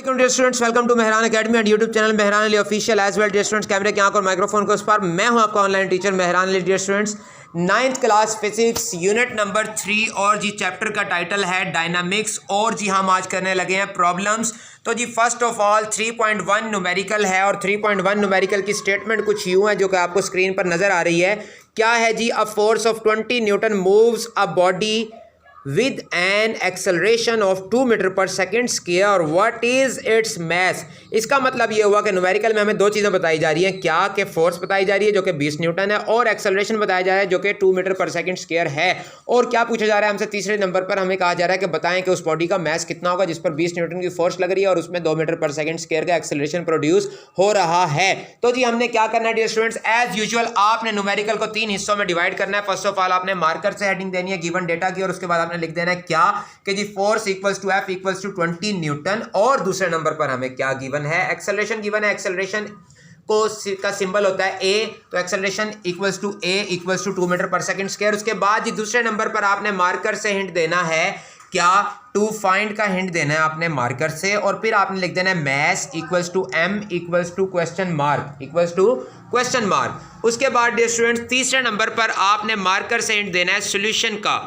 Students, welcome to Mehran academy and YouTube channel Mehran Ali official as well. Dear students, कैमरे की आंख और माइक्रोफोन को उस पर मैं हूं आपका online teacher Mehran Ali. Dear students, 9th class physics unit number 3 और जी चैप्टर का टाइटल है डायनामिक्स। और जी हम आज करने लगे हैं प्रॉब्लम्स। तो जी फर्स्ट ऑफ ऑल 3.1 न्यूमेरिकल है और 3.1 न्यूमेरिकल की स्टेटमेंट कुछ यूँ है जो कि आपको स्क्रीन पर नजर आ रही है। क्या है जी? A force of 20 newton moves a body with an acceleration of 2 meter पर second square, what is its mass. इसका मतलब ये हुआ कि न्यूमेरिकल में हमें दो चीज़ें बताई जा रही हैं। क्या कि फोर्स बताई जा रही है जो कि 20 न्यूटन है और एक्सेलरेशन बताया जा रहा है जो कि 2 मीटर पर सेकेंड स्क्वायर है। और क्या पूछा जा रहा है हमसे? तीसरे नंबर पर हमें कहा जा रहा है कि बताएं कि उस बॉडी का मास कितना होगा जिस पर 20 न्यूटन की फोर्स लग रही है और उसमें 2 मीटर पर सेकेंड स्क्वायर का एक्सेलरेशन प्रोड्यूस हो रहा है। तो जी हमने क्या करना है डियर स्टूडेंट्स, एज यूजुअल आपने न्यूमेरिकल को 3 हिस्सों में डिवाइड करना है। फर्स्ट ऑफ ऑल आपने मार्कर से हेडिंग देनी है गिवन डेटा की और उसके बाद आपने लिख देना है क्या कि जी force equals to F equals to 20 newton. और दूसरे नंबर पर हमें क्या गिवन है? एक्सेलरेशन गिवन है। एक्सेलरेशन का सिंबल होता है ए, तो acceleration equals to A equals to 2 meter पर सेकंड स्क्वायर। उसके बाद जी दूसरे नंबर पर आपने मार्कर से हिंट देना है क्या? टू फाइंड का हिंट देना है आपने मार्कर से और फिर आपने लिख देना है mass equals to M equals to question mark equals to question mark. उसके बाद डियर स्टूडेंट्स तीसरे नंबर पर आपने मार्कर से हिंट देना है सॉल्यूशन का।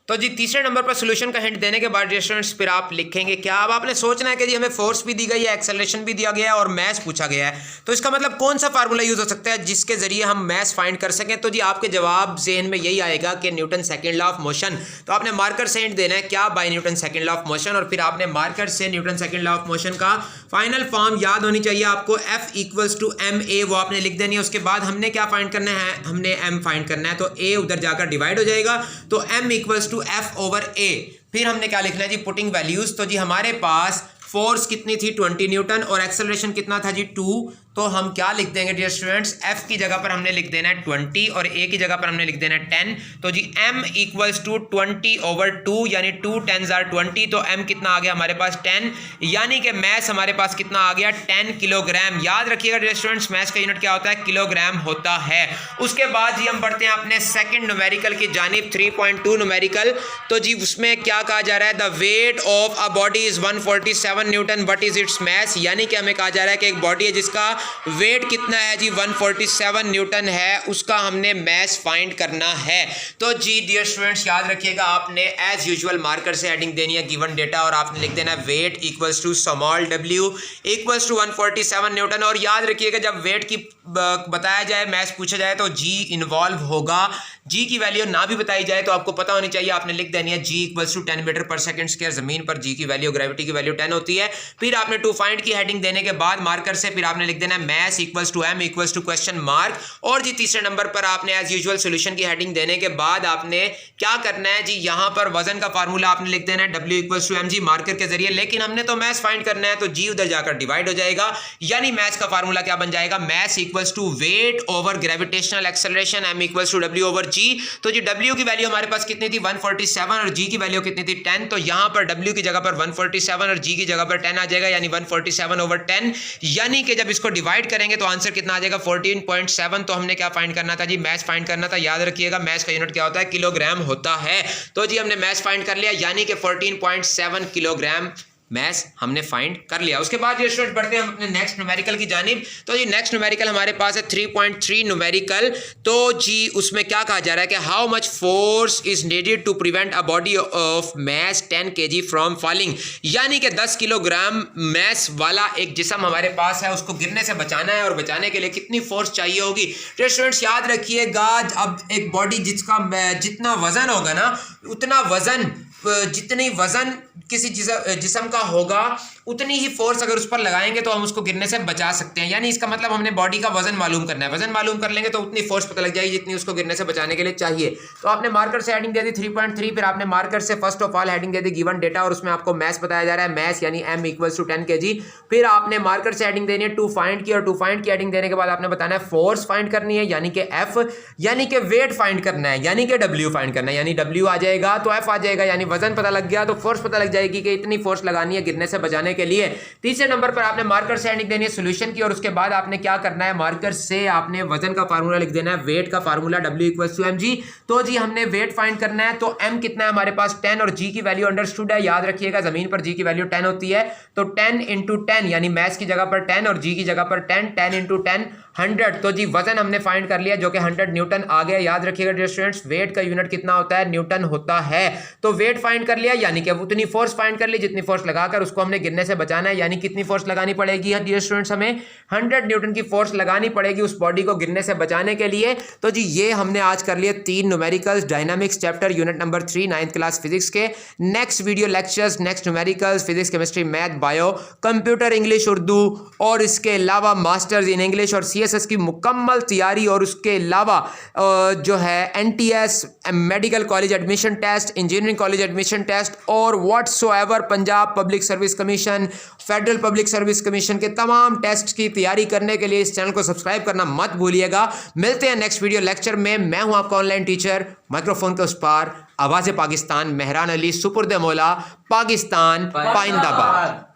तो जी तीसरे नंबर पर सॉल्यूशन का हिंट देने के बाद डियर स्टूडेंट्स फिर आप लिखेंगे क्या? अब आपने सोचना है कि जी हमें फोर्स भी दी गई है, एक्सेलरेशन भी दिया गया है और मैस पूछा गया है। तो इसका मतलब कौन सा फार्मूला यूज हो सकता है जिसके जरिए हम मैस फाइंड कर सकें? तो जी आपके जवाब ज़हन में यही आएगा कि Newton second law of motion. तो आपने मार्कर से हिंट देना है क्या? By Newton second law of motion. और फिर आपने मार्कर से Newton second law of motion का फाइनल फॉर्म याद होनी चाहिए आपको, F equals to M A, वो आपने लिख देनी है। उसके बाद हमने क्या फाइंड करना है? हमने एम फाइंड करना है। तो ए उधर जाकर डिवाइड हो जाएगा तो M equals to F over A. फिर हमने क्या लिखना है जी? Putting values. तो जी हमारे पास फोर्स कितनी थी? 20 न्यूटन और एक्सेलरेशन कितना था जी? 2। तो हम क्या लिख देंगे डियर स्टूडेंट्स? एफ की जगह पर हमने लिख देना है 20 और ए की जगह पर हमने लिख देना है 10। तो जी एम इक्वल्स टू 20 ओवर 2 यानी 2 10s are 20। तो एम कितना आ गया हमारे पास? 10, यानी कि मैस हमारे पास कितना आ गया? 10 किलोग्राम। याद रखिएगा डियर स्टूडेंट्स मैस का यूनिट क्या होता है? किलोग्राम होता है। उसके बाद जी हम बढ़ते हैं अपने सेकंड न्यूमेरिकल की जानिब, 3.2 न्यूमेरिकल। तो जी उसमें क्या कहा जा रहा है? The weight of a body is 147 newton, what is its mass. यानी कि हमें कहा जा रहा है कि एक बॉडी है जिसका वेट कितना है जी? 147 न्यूटन है, उसका हमने मैस फाइंड करना है। तो जी डियर स्टूडेंट्स याद रखिएगा आपने एज यूजुअल मार्कर से हेडिंग देनी है गिवन डेटा और आपने लिख देना है weight equals to small w equals to 147 newton. और याद रखिएगा जब वेट की बताया जाए, मैस पूछा जाए तो जी इन्वॉल्व होगा। जी की वैल्यू ना भी बताई जाए तो आपको पता होनी चाहिए, आपने लिख देनी है जी इक्वल्स टू 10 मीटर पर सेकंड स्क्वायर। जमीन पर जी की वैल्यू, ग्रेविटी की वैल्यू 10 होती है। फिर आपने टू फाइंड की हेडिंग देने के बाद मार्कर से फिर आपने लिख देना है mass equals to M equals to question mark. और जी तीसरे नंबर पर आपने एज यूजुअल सॉल्यूशन की हेडिंग देने के बाद आपने क्या करना है जी? यहां पर वजन का फार्मूला आपने लिख देना है w equals to M G marker के जरिए। लेकिन हमने तो मैस फाइंड करना है तो जी उधर जाकर डिवाइड हो जाएगा, यानी मैस का फार्मूला क्या बन जाएगा? Mass equals to weight over gravitational acceleration m equals to w over g। तो जी w की वैल्यू हमारे पास कितनी थी? 147 और g की वैल्यू कितनी थी? 10। तो यहां पर w की जगह पर 147 और g की जगह पर 10 आ जाएगा, यानी 147 ओवर 10। यानी कि जब इसको डिवाइड करेंगे तो आंसर कितना आ जाएगा? 14.7। तो हमने क्या फाइंड करना था जी? मैस फाइंड करना था। याद रखिएगा मैस का यूनिट क्या होता है? किलोग्राम होता है। तो जी हमने मैस फाइंड कर लिया, यानी कि 14.7 किलोग्राम मैस हमने फाइंड कर लिया। उसके बाद ये स्टूडेंट बढ़ते हैं हम अपने नेक्स्ट न्यूमेरिकल की जानिब। तो जी नेक्स्ट न्यूमेरिकल हमारे पास है 3.3 न्यूमेरिकल। तो जी उसमें क्या कहा जा रहा है कि how much force is needed to prevent a body of mass 10 kg from falling. यानी कि 10 किलोग्राम मैस वाला एक जिसम हमारे पास है, उसको गिरने से बचाना है और बचाने के लिए कितनी फोर्स चाहिए होगी? तो स्टूडेंट्स याद रखिएगा अब एक बॉडी जिसका जितना वजन होगा ना, उतना वजन जितनी वजन किसी जिसम का होगा उतनी ही फोर्स अगर उस पर लगाएंगे तो हम उसको गिरने से बचा सकते हैं। यानी इसका मतलब हमने बॉडी का वजन मालूम करना है। वजन मालूम कर लेंगे तो उतनी फोर्स पता लग जाएगी जितनी उसको गिरने से बचाने के लिए चाहिए। तो आपने मार्कर से हेडिंग दे दी 3.3, फिर आपने मार्कर से first of all heading they the given data और उसमें आपको मैस बताया जा रहा है, मैस यानी m इक्वल्स टू 10 kg। फिर आपने मार्कर से हेडिंग देनी है टू फाइंड की और टू फाइंड की हेडिंग देने के बाद आपने बताना है फोर्स फाइंड करनी है यानी कि f, यानी कि वेट फाइंड करना है यानी कि w फाइंड करना है, यानी w आ जाएगा तो f आ जाएगा, यानी वजन पता लग गया तो फोर्स पता लग जाएगी कि इतनी फोर्स लगानी है गिरने से बचाने करने के लिए। तीसरे नंबर पर आपने मार्कर से लिख देनी है सोल्यूशन की, और उसके बाद आपने क्या करना है, मार्कर से आपने वजन का फार्मूला लिख देना है, वेट का फार्मूला W=mg। तो जी हमने वेट फाइंड करना है, तो m कितना है हमारे पास 10, और g की वैल्यू अंडरस्टूड है, याद रखिएगा जमीन पर g की वैल्यू 10 होती है, तो 10 × 10 यानी मैथ्स की जगह पर 10 और g की जगह पर 10, 10 × 10 100। तो जी वजन हमने फाइंड कर लिया जो कि 100 न्यूटन आ गया। याद रखिएगा डियर स्टूडेंट्स, वेट का यूनिट कितना होता है, न्यूटन होता है। तो वेट फाइंड कर लिया, यानी कि उतनी फोर्स फाइंड कर ली जितनी फोर्स लगाकर उसको हमने गिरने से बचाना है, यानी कितनी फोर्स लगानी पड़ेगी डियर स्टूडेंट्स, हमें 100 न्यूटन की फोर्स लगानी पड़ेगी उस बॉडी को गिरने से बचाने के लिए। तो जी ये हमने आज कर लिए 3 numericals, dynamics chapter unit number 3 9th class physics के। Next video lectures, next numericals, physics, chemistry, math, bio, computer, English, Urdu और इसके अलावा मास्टर्स इन इंग्लिश और CSS की मुकम्मल तैयारी, और उसके अलावा जो है NTS medical college admission test, engineering college admission test और whatsoever Punjab public service commission, federal public service commission के तमाम टेस्ट की तैयारी करने के लिए इस चैनल को सब्सक्राइब करना मत भूलिएगा। मिलते हैं नेक्स्ट वीडियो लेक्चर में। मैं हूं आपका ऑनलाइन टीचर, माइक्रोफोन के उस पार, आवाज़ पाकिस्तान, मेहरान अली, सुपुर्द मौला, पाकिस्तान, पाइंदाबाद।